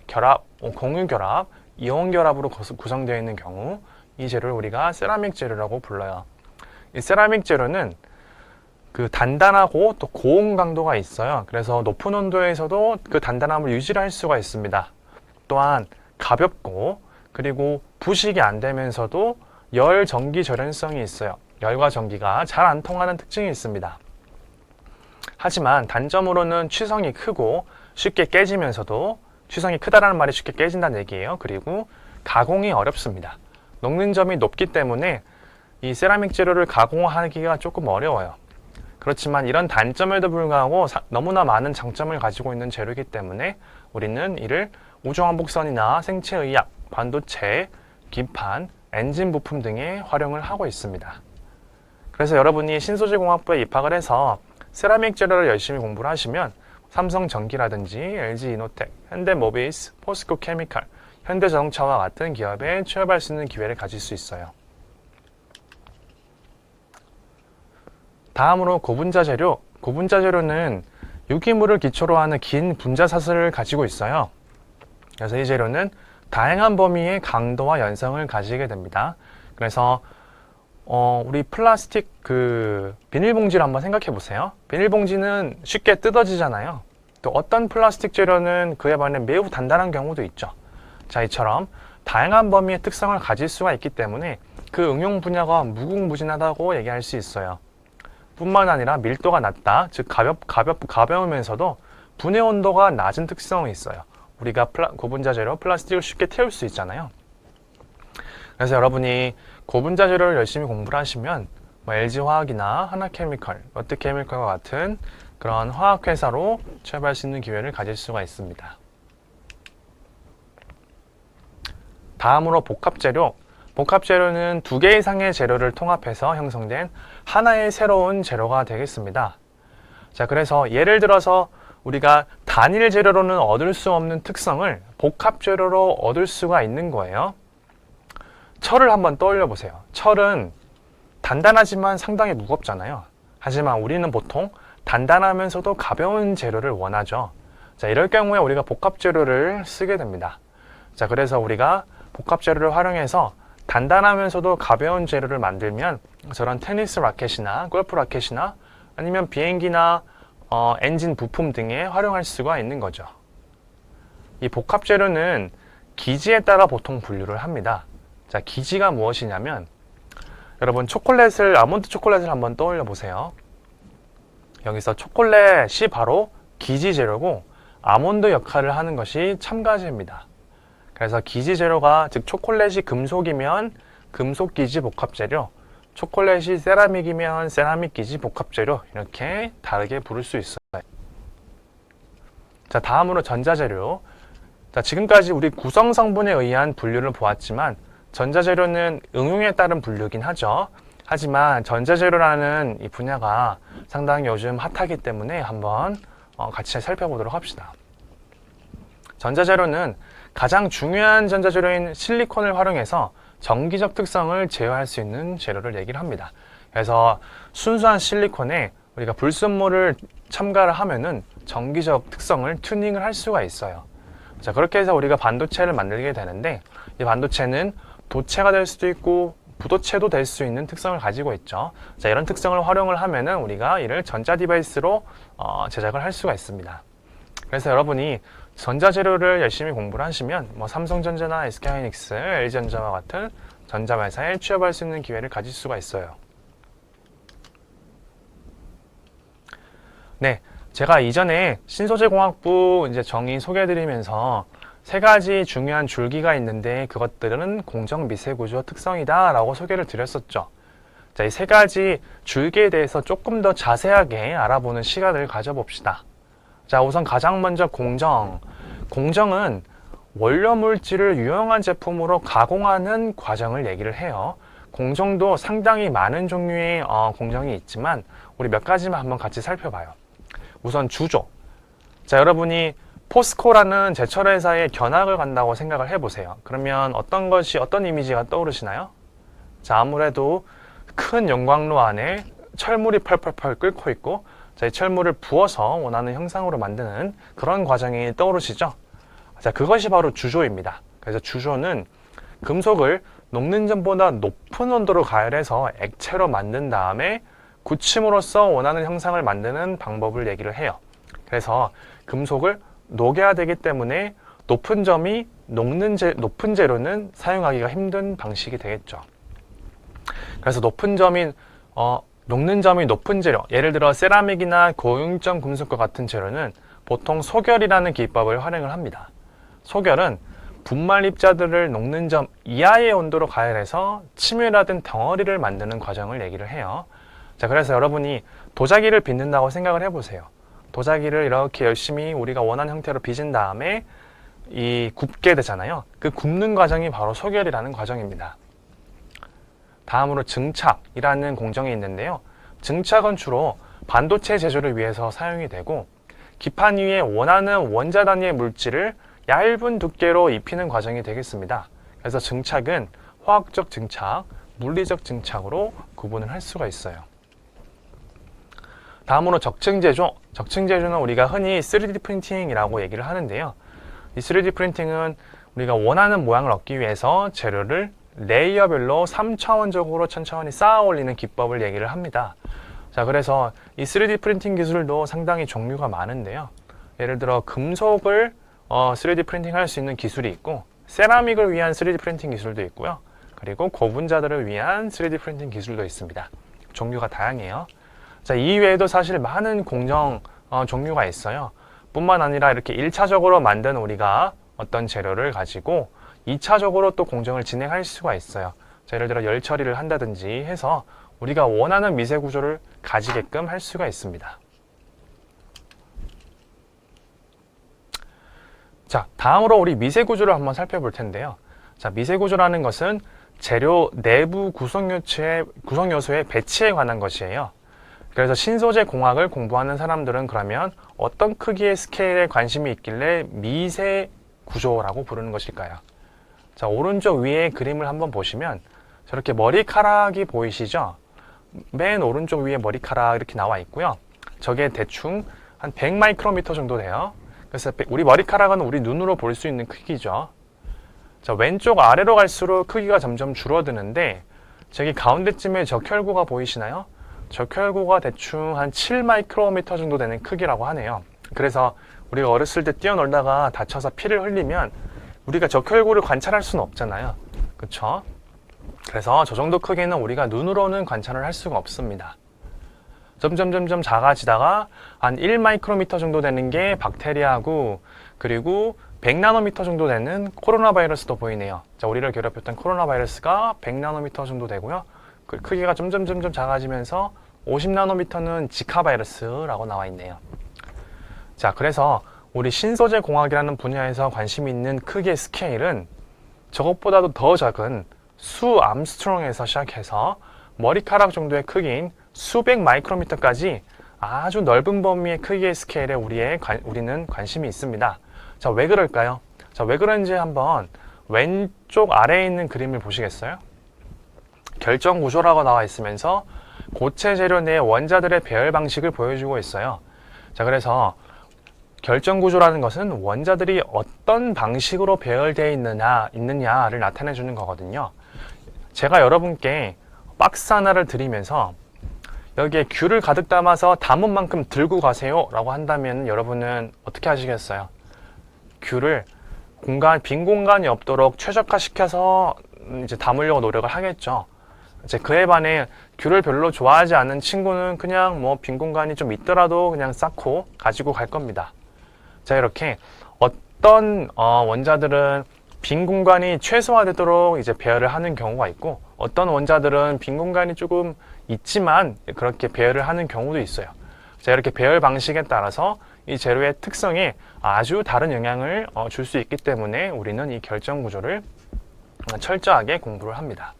공유 결합, 이온 결합으로 구성되어 있는 경우, 이 재료를 우리가 세라믹 재료라고 불러요. 이 세라믹 재료는 그 단단하고 또 고온 강도가 있어요. 그래서 높은 온도에서도 그 단단함을 유지할 수가 있습니다. 또한 가볍고 그리고 부식이 안 되면서도 열 전기 절연성이 있어요. 열과 전기가 잘 안 통하는 특징이 있습니다. 하지만 단점으로는 취성이 크고 쉽게 깨지면서도, 취성이 크다라는 말이 쉽게 깨진다는 얘기예요. 그리고 가공이 어렵습니다. 녹는 점이 높기 때문에 이 세라믹 재료를 가공하기가 조금 어려워요. 그렇지만 이런 단점에도 불구하고 너무나 많은 장점을 가지고 있는 재료이기 때문에 우리는 이를 우주왕복선이나 생체의학, 반도체, 기판, 엔진 부품 등에 활용을 하고 있습니다. 그래서 여러분이 신소재공학부에 입학을 해서 세라믹 재료를 열심히 공부를 하시면 삼성전기라든지 LG이노텍, 현대모비스, 포스코케미칼, 현대자동차와 같은 기업에 취업할 수 있는 기회를 가질 수 있어요. 다음으로 고분자 재료. 고분자 재료는 유기물을 기초로 하는 긴 분자 사슬을 가지고 있어요. 그래서 이 재료는 다양한 범위의 강도와 연성을 가지게 됩니다. 그래서 우리 플라스틱 비닐봉지를 한번 생각해 보세요. 비닐봉지는 쉽게 뜯어지잖아요. 또 어떤 플라스틱 재료는 그에 반해 매우 단단한 경우도 있죠. 자, 이처럼 다양한 범위의 특성을 가질 수가 있기 때문에 그 응용 분야가 무궁무진하다고 얘기할 수 있어요. 뿐만 아니라 밀도가 낮다, 즉 가벼우면서도 분해 온도가 낮은 특성이 있어요. 우리가 고분자 재료 플라스틱을 쉽게 태울 수 있잖아요. 그래서 여러분이 고분자 재료를 열심히 공부를 하시면 LG화학이나 하나케미컬, 롯데케미컬과 같은 그런 화학회사로 취업할 수 있는 기회를 가질 수가 있습니다. 다음으로 복합재료. 복합재료는 2개 이상의 재료를 통합해서 형성된 하나의 새로운 재료가 되겠습니다. 자, 그래서 예를 들어서 우리가 단일 재료로는 얻을 수 없는 특성을 복합재료로 얻을 수가 있는 거예요. 철을 한번 떠올려 보세요. 철은 단단하지만 상당히 무겁잖아요. 하지만 우리는 보통 단단하면서도 가벼운 재료를 원하죠. 자, 이럴 경우에 우리가 복합재료를 쓰게 됩니다. 자, 그래서 우리가 복합재료를 활용해서 단단하면서도 가벼운 재료를 만들면 저런 테니스 라켓이나 골프 라켓이나 아니면 비행기나 엔진 부품 등에 활용할 수가 있는 거죠. 이 복합재료는 기지에 따라 보통 분류를 합니다. 자, 기지가 무엇이냐면 여러분 아몬드 초콜릿을 한번 떠올려 보세요. 여기서 초콜릿이 바로 기지 재료고 아몬드 역할을 하는 것이 첨가제입니다. 그래서 기지 재료가 즉 초콜릿이 금속이면 금속 기지 복합 재료, 초콜릿이 세라믹이면 세라믹 기지 복합 재료 이렇게 다르게 부를 수 있어요. 자, 다음으로 전자재료. 자, 지금까지 우리 구성 성분에 의한 분류를 보았지만 전자재료는 응용에 따른 분류긴 하죠. 하지만 전자재료라는 이 분야가 상당히 요즘 핫하기 때문에 한번 같이 살펴보도록 합시다. 전자재료는 가장 중요한 전자재료인 실리콘을 활용해서 전기적 특성을 제어할 수 있는 재료를 얘기를 합니다. 그래서 순수한 실리콘에 우리가 불순물을 첨가를 하면은 전기적 특성을 튜닝을 할 수가 있어요. 자, 그렇게 해서 우리가 반도체를 만들게 되는데 이 반도체는 도체가 될 수도 있고 부도체도 될 수 있는 특성을 가지고 있죠. 자, 이런 특성을 활용을 하면은 우리가 이를 전자 디바이스로 제작을 할 수가 있습니다. 그래서 여러분이 전자재료를 열심히 공부를 하시면 삼성전자나 SK하이닉스, LG전자와 같은 전자회사에 취업할 수 있는 기회를 가질 수가 있어요. 네, 제가 이전에 신소재공학부 정의 소개해드리면서 3가지 중요한 줄기가 있는데 그것들은 공정 미세구조 특성이다 라고 소개를 드렸었죠. 자, 이 3가지 줄기에 대해서 조금 더 자세하게 알아보는 시간을 가져봅시다. 자, 우선 가장 먼저 공정. 공정은 원료 물질을 유용한 제품으로 가공하는 과정을 얘기를 해요. 공정도 상당히 많은 종류의 공정이 있지만 우리 몇 가지만 한번 같이 살펴봐요. 우선 주조. 자, 여러분이 포스코라는 제철 회사에 견학을 간다고 생각을 해보세요. 그러면 어떤 이미지가 떠오르시나요? 자, 아무래도 큰 용광로 안에 철물이 펄펄펄 끓고 있고 자, 이 철물을 부어서 원하는 형상으로 만드는 그런 과정이 떠오르시죠? 자, 그것이 바로 주조입니다. 그래서 주조는 금속을 녹는 전보다 높은 온도로 가열해서 액체로 만든 다음에 굳힘으로써 원하는 형상을 만드는 방법을 얘기를 해요. 그래서 금속을 녹여야 되기 때문에 높은 재료는 사용하기가 힘든 방식이 되겠죠. 그래서 녹는 점이 높은 재료, 예를 들어 세라믹이나 고융점 금속과 같은 재료는 보통 소결이라는 기법을 활용을 합니다. 소결은 분말 입자들을 녹는 점 이하의 온도로 가열해서 침유라든 덩어리를 만드는 과정을 얘기를 해요. 자, 그래서 여러분이 도자기를 빚는다고 생각을 해보세요. 도자기를 이렇게 열심히 우리가 원하는 형태로 빚은 다음에 이 굽게 되잖아요. 그 굽는 과정이 바로 소결이라는 과정입니다. 다음으로 증착이라는 공정이 있는데요. 증착은 주로 반도체 제조를 위해서 사용이 되고 기판 위에 원하는 원자 단위의 물질을 얇은 두께로 입히는 과정이 되겠습니다. 그래서 증착은 화학적 증착, 물리적 증착으로 구분을 할 수가 있어요. 다음으로 적층제조. 적층제조는 우리가 흔히 3D 프린팅이라고 얘기를 하는데요. 이 3D 프린팅은 우리가 원하는 모양을 얻기 위해서 재료를 레이어별로 3차원적으로 천천히 쌓아 올리는 기법을 얘기를 합니다. 자, 그래서 이 3D 프린팅 기술도 상당히 종류가 많은데요. 예를 들어 금속을 3D 프린팅 할 수 있는 기술이 있고 세라믹을 위한 3D 프린팅 기술도 있고요. 그리고 고분자들을 위한 3D 프린팅 기술도 있습니다. 종류가 다양해요. 자, 이 외에도 사실 많은 공정 종류가 있어요. 뿐만 아니라 이렇게 1차적으로 만든 우리가 어떤 재료를 가지고 2차적으로 또 공정을 진행할 수가 있어요. 자, 예를 들어 열 처리를 한다든지 해서 우리가 원하는 미세 구조를 가지게끔 할 수가 있습니다. 자, 다음으로 우리 미세 구조를 한번 살펴볼 텐데요. 자, 미세 구조라는 것은 재료 내부 구성 요소의 배치에 관한 것이에요. 그래서 신소재 공학을 공부하는 사람들은 그러면 어떤 크기의 스케일에 관심이 있길래 미세 구조라고 부르는 것일까요? 자, 오른쪽 위에 그림을 한번 보시면 저렇게 머리카락이 보이시죠? 맨 오른쪽 위에 머리카락 이렇게 나와 있고요. 저게 대충 한 100 마이크로미터 정도 돼요. 그래서 우리 머리카락은 우리 눈으로 볼 수 있는 크기죠. 자, 왼쪽 아래로 갈수록 크기가 점점 줄어드는데 저기 가운데쯤에 적혈구가 보이시나요? 적혈구가 대충 한 7 마이크로미터 정도 되는 크기라고 하네요. 그래서 우리가 어렸을 때 뛰어놀다가 다쳐서 피를 흘리면 우리가 적혈구를 관찰할 수는 없잖아요. 그쵸? 그래서 저 정도 크기는 우리가 눈으로는 관찰을 할 수가 없습니다. 점점 작아지다가 한 1 마이크로미터 정도 되는 게 박테리아고, 그리고 100 나노미터 정도 되는 코로나 바이러스도 보이네요. 자, 우리를 괴롭혔던 코로나 바이러스가 100 나노미터 정도 되고요. 그 크기가 점점 작아지면서 50 나노미터는 지카 바이러스라고 나와 있네요. 자, 그래서 우리 신소재 공학이라는 분야에서 관심이 있는 크기의 스케일은 저것보다도 더 작은 수 암스트롱에서 시작해서 머리카락 정도의 크기인 수백 마이크로미터까지 아주 넓은 범위의 크기의 스케일에 우리는 관심이 있습니다. 자, 왜 그럴까요? 자, 왜 그런지 한번 왼쪽 아래에 있는 그림을 보시겠어요? 결정 구조라고 나와 있으면서 고체 재료 내 원자들의 배열 방식을 보여주고 있어요. 자, 그래서 결정 구조라는 것은 원자들이 어떤 방식으로 배열되어 있느냐를 나타내 주는 거거든요. 제가 여러분께 박스 하나를 드리면서 여기에 귤을 가득 담아서 담은 만큼 들고 가세요 라고 한다면 여러분은 어떻게 하시겠어요? 귤을 빈 공간이 없도록 최적화시켜서 이제 담으려고 노력을 하겠죠. 이제 그에 반해 귤을 별로 좋아하지 않는 친구는 그냥 뭐 빈 공간이 좀 있더라도 그냥 쌓고 가지고 갈 겁니다. 자, 이렇게 어떤 원자들은 빈 공간이 최소화되도록 이제 배열을 하는 경우가 있고, 어떤 원자들은 빈 공간이 조금 있지만 그렇게 배열을 하는 경우도 있어요. 자, 이렇게 배열 방식에 따라서 이 재료의 특성에 아주 다른 영향을 줄 수 있기 때문에 우리는 이 결정 구조를 철저하게 공부를 합니다.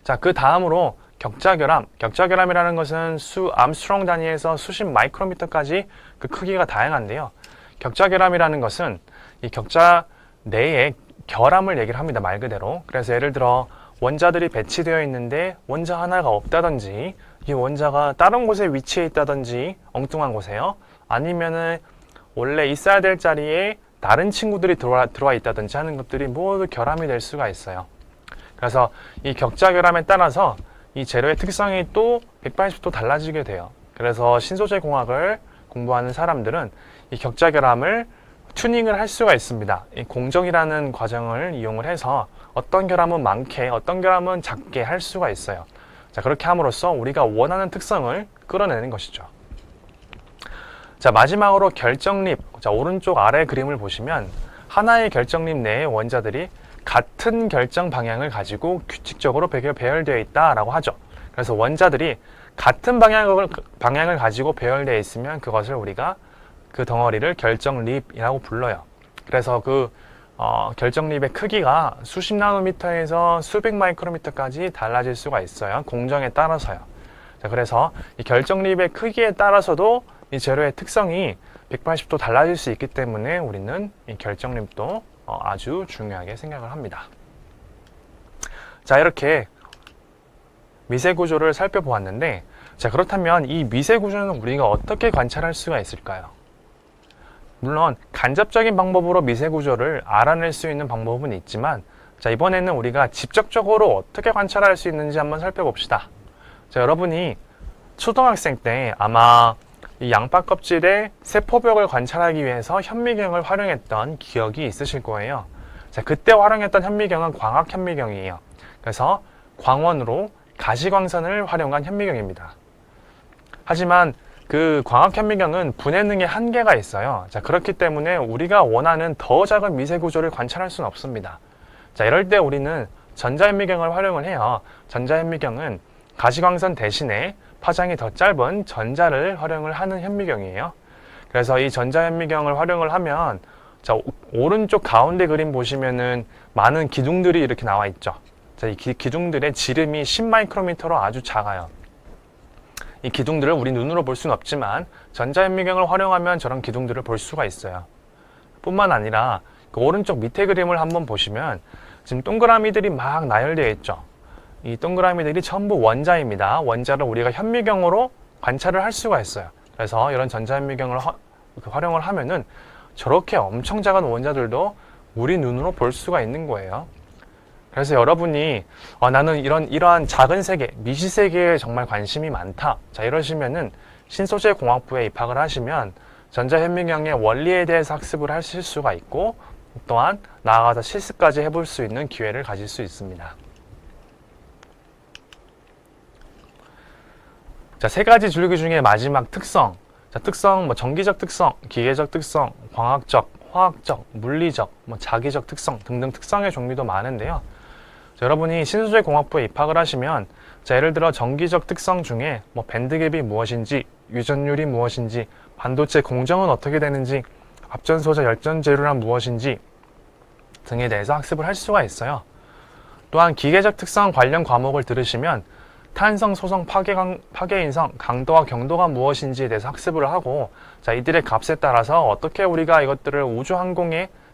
자, 그 다음으로 격자결함. 격자결함이라는 것은 수 암스트롱 단위에서 수십 마이크로미터까지 그 크기가 다양한데요. 격자결함이라는 것은 이 격자 내에 결함을 얘기를 합니다. 말 그대로. 그래서 예를 들어 원자들이 배치되어 있는데 원자 하나가 없다든지, 이 원자가 다른 곳에 위치해 있다든지, 엉뚱한 곳에요. 아니면은 원래 있어야 될 자리에 다른 친구들이 들어와 있다든지 하는 것들이 모두 결함이 될 수가 있어요. 그래서 이 격자 결함에 따라서 이 재료의 특성이 또 180도 달라지게 돼요. 그래서 신소재 공학을 공부하는 사람들은 이 격자 결함을 튜닝을 할 수가 있습니다. 이 공정이라는 과정을 이용을 해서 어떤 결함은 많게, 어떤 결함은 작게 할 수가 있어요. 자, 그렇게 함으로써 우리가 원하는 특성을 끌어내는 것이죠. 자, 마지막으로 결정립. 자, 오른쪽 아래 그림을 보시면 하나의 결정립 내의 원자들이 같은 결정 방향을 가지고 규칙적으로 배열되어 있다라고 하죠. 그래서 원자들이 같은 방향을 가지고 배열되어 있으면 그것을 우리가 그 덩어리를 결정립이라고 불러요. 그래서 결정립의 크기가 수십 나노미터에서 수백 마이크로미터까지 달라질 수가 있어요. 공정에 따라서요. 자, 그래서 이 결정립의 크기에 따라서도 이 재료의 특성이 180도 달라질 수 있기 때문에 우리는 이 결정립도 아주 중요하게 생각을 합니다. 자, 이렇게 미세 구조를 살펴보았는데, 자, 그렇다면 이 미세 구조는 우리가 어떻게 관찰할 수가 있을까요? 물론 간접적인 방법으로 미세 구조를 알아낼 수 있는 방법은 있지만, 자, 이번에는 우리가 직접적으로 어떻게 관찰할 수 있는지 한번 살펴봅시다. 자, 여러분이 초등학생 때 아마 이 양파 껍질의 세포벽을 관찰하기 위해서 현미경을 활용했던 기억이 있으실 거예요. 자, 그때 활용했던 현미경은 광학 현미경이에요. 그래서 광원으로 가시광선을 활용한 현미경입니다. 하지만 그 광학 현미경은 분해능의 한계가 있어요. 자, 그렇기 때문에 우리가 원하는 더 작은 미세 구조를 관찰할 수는 없습니다. 자, 이럴 때 우리는 전자현미경을 활용을 해요. 전자현미경은 가시광선 대신에 파장이 더 짧은 전자를 활용을 하는 현미경이에요. 그래서 이 전자현미경을 활용을 하면, 자, 오른쪽 가운데 그림 보시면은 많은 기둥들이 이렇게 나와 있죠. 자, 이 기둥들의 지름이 10마이크로미터로 아주 작아요. 이 기둥들을 우리 눈으로 볼 수는 없지만 전자현미경을 활용하면 저런 기둥들을 볼 수가 있어요. 뿐만 아니라 그 오른쪽 밑에 그림을 한번 보시면 지금 동그라미들이 막 나열되어 있죠. 이 동그라미들이 전부 원자입니다. 원자를 우리가 현미경으로 관찰을 할 수가 있어요. 그래서 이런 전자현미경을 활용을 하면은 저렇게 엄청 작은 원자들도 우리 눈으로 볼 수가 있는 거예요. 그래서 여러분이 나는 이러한 작은 세계, 미시세계에 정말 관심이 많다. 자, 이러시면은 신소재공학부에 입학을 하시면 전자현미경의 원리에 대해서 학습을 하실 수가 있고, 또한 나아가서 실습까지 해볼 수 있는 기회를 가질 수 있습니다. 자, 세 가지 줄기 중에 마지막 특성. 자, 특성, 전기적 특성, 기계적 특성, 광학적, 화학적, 물리적, 자기적 특성 등등 특성의 종류도 많은데요. 자, 여러분이 신소재공학부에 입학을 하시면, 자, 예를 들어 전기적 특성 중에 밴드갭이 무엇인지, 유전율이 무엇인지, 반도체 공정은 어떻게 되는지, 앞전소재 열전 재료란 무엇인지 등에 대해서 학습을 할 수가 있어요. 또한 기계적 특성 관련 과목을 들으시면 탄성, 소성, 파괴인성, 강도와 경도가 무엇인지에 대해서 학습을 하고, 자, 이들의 값에 따라서 어떻게 우리가 이것들을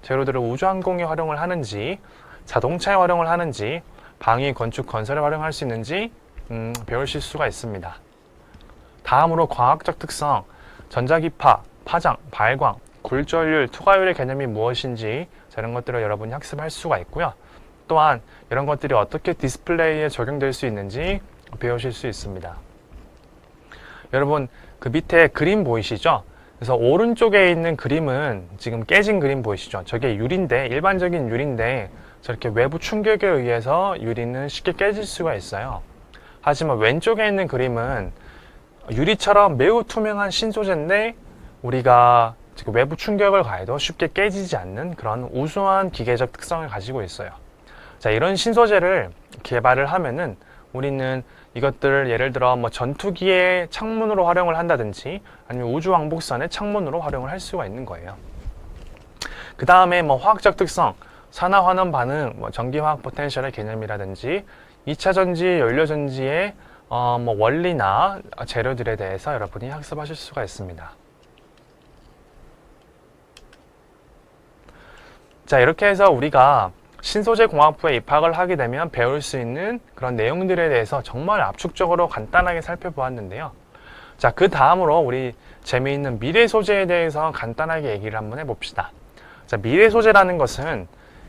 재료들을 우주항공에 활용을 하는지, 자동차에 활용을 하는지, 방위, 건축, 건설에 활용할 수 있는지 배우실 수가 있습니다. 다음으로 광학적 특성, 전자기파, 파장, 발광, 굴절율, 투과율의 개념이 무엇인지 이런 것들을 여러분이 학습할 수가 있고요. 또한 이런 것들이 어떻게 디스플레이에 적용될 수 있는지 배우실 수 있습니다. 여러분, 그 밑에 그림 보이시죠? 그래서 오른쪽에 있는 그림은 지금 깨진 그림 보이시죠? 저게 유리인데, 일반적인 유리인데 저렇게 외부 충격에 의해서 유리는 쉽게 깨질 수가 있어요. 하지만 왼쪽에 있는 그림은 유리처럼 매우 투명한 신소재인데 우리가 지금 외부 충격을 가해도 쉽게 깨지지 않는 그런 우수한 기계적 특성을 가지고 있어요. 자, 이런 신소재를 개발을 하면은 우리는 이것들을 예를 들어 전투기의 창문으로 활용을 한다든지 아니면 우주왕복선의 창문으로 활용을 할 수가 있는 거예요. 그 다음에 화학적 특성, 산화환원 반응, 전기화학 포텐셜의 개념이라든지 2차 전지, 연료 전지의 원리나 재료들에 대해서 여러분이 학습하실 수가 있습니다. 자, 이렇게 해서 우리가 신소재공학부에 입학을 하게 되면 배울 수 있는 그런 내용들에 대해서 정말 압축적으로 간단하게 살펴보았는데요. 자, 그 다음으로 우리 재미있는 미래 소재에 대해서 간단하게 얘기를 한번 해봅시다. 자, 미래 소재라는 것은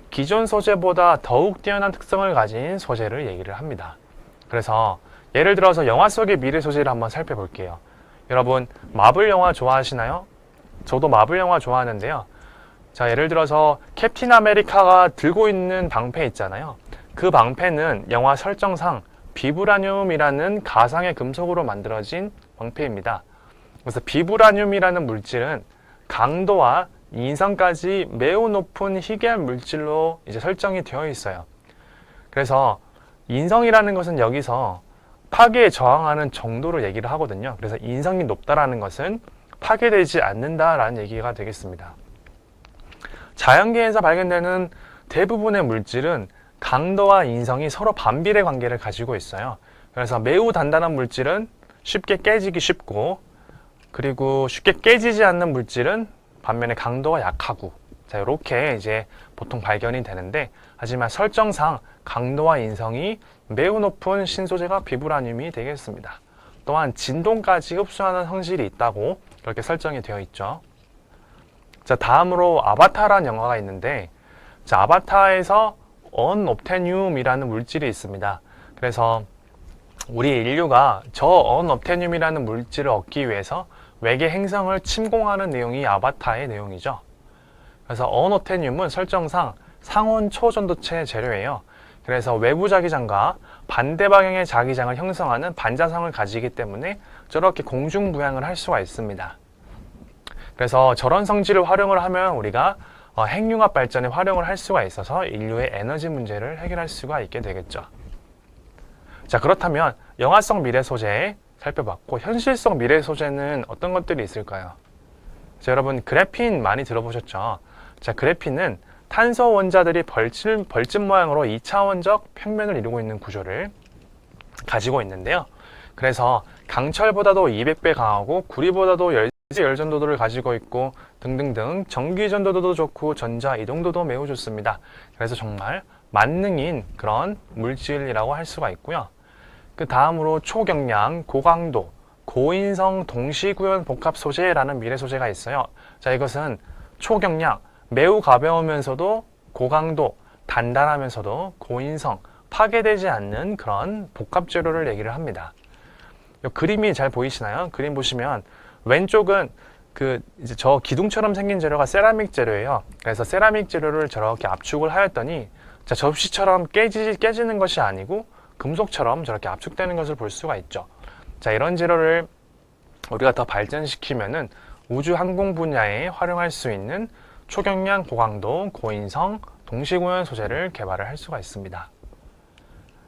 기존 소재보다 더욱 뛰어난 특성을 가진 소재를 얘기를 합니다. 그래서 예를 들어서 영화 속의 미래 소재를 한번 살펴볼게요. 여러분, 마블 영화 좋아하시나요? 저도 마블 영화 좋아하는데요. 자, 예를 들어서 캡틴 아메리카가 들고 있는 방패 있잖아요. 그 방패는 영화 설정상 비브라늄이라는 가상의 금속으로 만들어진 방패입니다. 그래서 비브라늄이라는 물질은 강도와 인성까지 매우 높은 희귀한 물질로 이제 설정이 되어 있어요. 그래서 인성이라는 것은 여기서 파괴에 저항하는 정도를 얘기를 하거든요. 그래서 인성이 높다라는 것은 파괴되지 않는다라는 얘기가 되겠습니다. 자연계에서 발견되는 대부분의 물질은 강도와 인성이 서로 반비례 관계를 가지고 있어요. 그래서 매우 단단한 물질은 쉽게 깨지기 쉽고, 그리고 쉽게 깨지지 않는 물질은 반면에 강도가 약하고, 자, 이렇게 이제 보통 발견이 되는데, 하지만 설정상 강도와 인성이 매우 높은 신소재가 비브라늄이 되겠습니다. 또한 진동까지 흡수하는 성질이 있다고 그렇게 설정이 되어 있죠. 자, 다음으로 아바타라는 영화가 있는데, 자, 아바타에서 언옵테늄이라는 물질이 있습니다. 그래서 우리 인류가 저 언옵테늄이라는 물질을 얻기 위해서 외계 행성을 침공하는 내용이 아바타의 내용이죠. 그래서 언옵테늄은 설정상 상온 초전도체 재료예요. 그래서 외부 자기장과 반대 방향의 자기장을 형성하는 반자성을 가지기 때문에 저렇게 공중부양을 할 수가 있습니다. 그래서 저런 성질을 활용을 하면 우리가 핵융합 발전에 활용을 할 수가 있어서 인류의 에너지 문제를 해결할 수가 있게 되겠죠. 자, 그렇다면 영화성 미래 소재 살펴봤고, 현실성 미래 소재는 어떤 것들이 있을까요? 자, 여러분 그래핀 많이 들어보셨죠? 자, 그래핀은 탄소 원자들이 벌집 모양으로 2차원적 평면을 이루고 있는 구조를 가지고 있는데요. 그래서 강철보다도 200배 강하고 구리보다도 열전도도를 가지고 있고 등등등, 전기 전도도도 좋고 전자 이동도도 매우 좋습니다. 그래서 정말 만능인 그런 물질이라고 할 수가 있고요. 그 다음으로 초경량, 고강도, 고인성 동시구현 복합 소재라는 미래 소재가 있어요. 자, 이것은 초경량, 매우 가벼우면서도 고강도, 단단하면서도 고인성, 파괴되지 않는 그런 복합 재료를 얘기를 합니다. 이 그림이 잘 보이시나요? 그림 보시면 왼쪽은 이제 저 기둥처럼 생긴 재료가 세라믹 재료예요. 그래서 세라믹 재료를 저렇게 압축을 하였더니, 자, 접시처럼 깨지는 것이 아니고 금속처럼 저렇게 압축되는 것을 볼 수가 있죠. 자, 이런 재료를 우리가 더 발전시키면은 우주 항공 분야에 활용할 수 있는 초경량, 고강도, 고인성, 동시구현 소재를 개발을 할 수가 있습니다.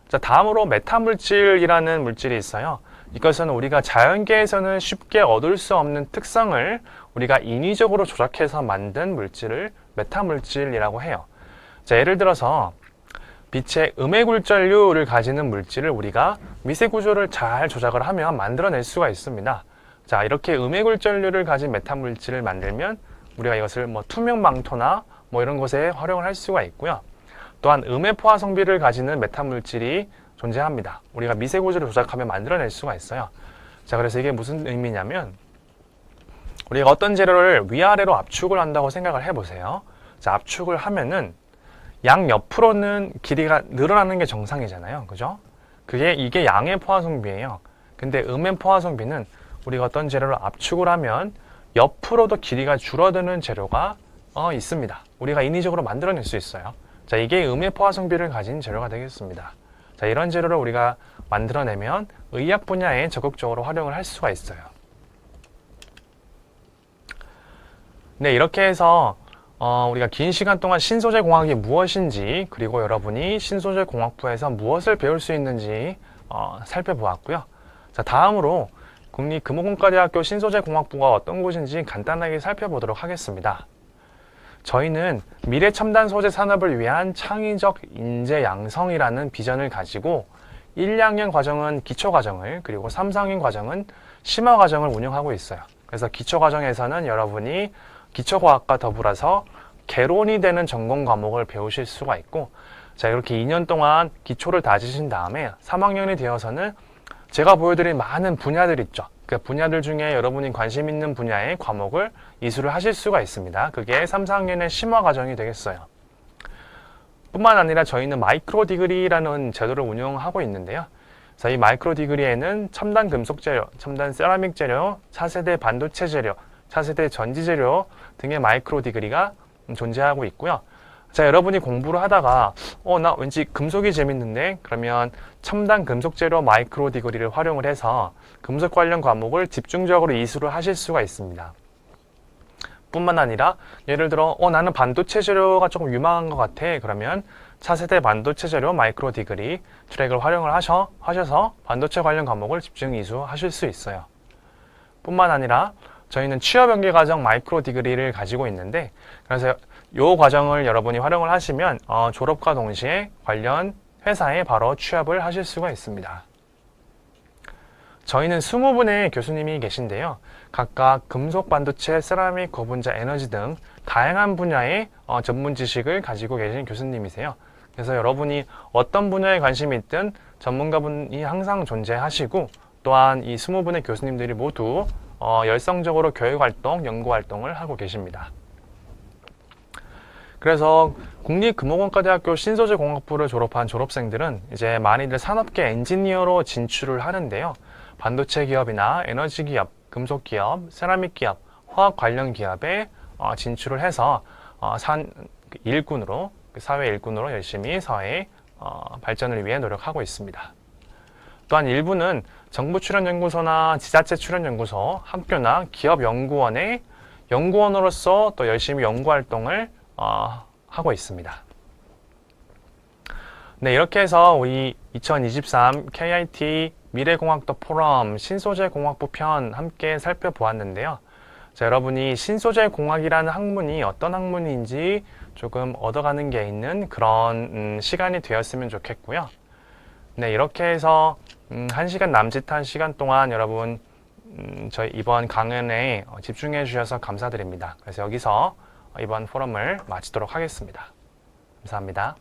자, 다음으로 메타물질이라는 물질이 있어요. 이것은 우리가 자연계에서는 쉽게 얻을 수 없는 특성을 우리가 인위적으로 조작해서 만든 물질을 메타물질이라고 해요. 자, 예를 들어서 빛의 음해굴전류를 가지는 물질을 우리가 미세구조를 잘 조작을 하면 만들어낼 수가 있습니다. 자, 이렇게 음해굴전류를 가진 메타물질을 만들면 우리가 이것을 투명 망토나 이런 곳에 활용을 할 수가 있고요. 또한 음해포화 성비를 가지는 메타물질이 존재합니다. 우리가 미세구조를 조작하면 만들어낼 수가 있어요. 자, 그래서 이게 무슨 의미냐면, 우리가 어떤 재료를 위아래로 압축을 한다고 생각을 해보세요. 자, 압축을 하면은 양옆으로는 길이가 늘어나는 게 정상이잖아요. 그죠? 이게 양의 포화 성비예요. 근데 음의 포화 성비는 우리가 어떤 재료를 압축을 하면 옆으로도 길이가 줄어드는 재료가 있습니다. 우리가 인위적으로 만들어낼 수 있어요. 자, 이게 음의 포화 성비를 가진 재료가 되겠습니다. 자, 이런 재료를 우리가 만들어내면 의학 분야에 적극적으로 활용을 할 수가 있어요. 네, 이렇게 해서 우리가 긴 시간 동안 신소재 공학이 무엇인지, 그리고 여러분이 신소재 공학부에서 무엇을 배울 수 있는지 살펴보았고요. 자, 다음으로 국립금호공과대학교 신소재공학부가 어떤 곳인지 간단하게 살펴보도록 하겠습니다. 저희는 미래 첨단 소재 산업을 위한 창의적 인재 양성이라는 비전을 가지고 1, 2학년 과정은 기초 과정을, 그리고 3, 4학년 과정은 심화 과정을 운영하고 있어요. 그래서 기초 과정에서는 여러분이 기초과학과 더불어서 개론이 되는 전공 과목을 배우실 수가 있고, 자, 이렇게 2년 동안 기초를 다지신 다음에 3학년이 되어서는 제가 보여드린 많은 분야들 있죠. 그 분야들 중에 여러분이 관심 있는 분야의 과목을 이수를 하실 수가 있습니다. 그게 3, 4학년의 심화 과정이 되겠어요. 뿐만 아니라 저희는 마이크로 디그리라는 제도를 운영하고 있는데요. 자, 이 마이크로 디그리에는 첨단 금속 재료, 첨단 세라믹 재료, 차세대 반도체 재료, 차세대 전지 재료 등의 마이크로 디그리가 존재하고 있고요. 자, 여러분이 공부를 하다가 나 왠지 금속이 재밌는데, 그러면 첨단 금속 재료 마이크로 디그리를 활용을 해서 금속 관련 과목을 집중적으로 이수를 하실 수가 있습니다. 뿐만 아니라 예를 들어 나는 반도체 재료가 조금 유망한 것 같아. 그러면 차세대 반도체 재료 마이크로 디그리 트랙을 활용을 하셔서 반도체 관련 과목을 집중 이수하실 수 있어요. 뿐만 아니라 저희는 취업 연계 과정 마이크로 디그리를 가지고 있는데, 그래서 이 과정을 여러분이 활용을 하시면 졸업과 동시에 관련 회사에 바로 취업을 하실 수가 있습니다. 저희는 20분의 교수님이 계신데요. 각각 금속, 반도체, 세라믹, 고분자, 에너지 등 다양한 분야의 전문 지식을 가지고 계신 교수님이세요. 그래서 여러분이 어떤 분야에 관심이 있든 전문가분이 항상 존재하시고, 또한 이 20분의 교수님들이 모두 열성적으로 교육활동, 연구활동을 하고 계십니다. 그래서 국립금호공과대학교 신소재공학부를 졸업한 졸업생들은 이제 많이들 산업계 엔지니어로 진출을 하는데요. 반도체 기업이나 에너지 기업, 금속 기업, 세라믹 기업, 화학 관련 기업에 진출을 해서 일꾼으로, 사회 일꾼으로 열심히 사회 발전을 위해 노력하고 있습니다. 또한 일부는 정부 출연연구소나 지자체 출연연구소, 학교나 기업 연구원의 연구원으로서 또 열심히 연구활동을 하고 있습니다. 네, 이렇게 해서 우리 2023 KIT 미래공학도 포럼 신소재공학부 편 함께 살펴보았는데요. 자, 여러분이 신소재공학이라는 학문이 어떤 학문인지 조금 얻어가는 게 있는 그런 시간이 되었으면 좋겠고요. 네, 이렇게 해서 1시간 남짓한 시간 동안 여러분 저희 이번 강연에 집중해 주셔서 감사드립니다. 그래서 여기서 이번 포럼을 마치도록 하겠습니다. 감사합니다.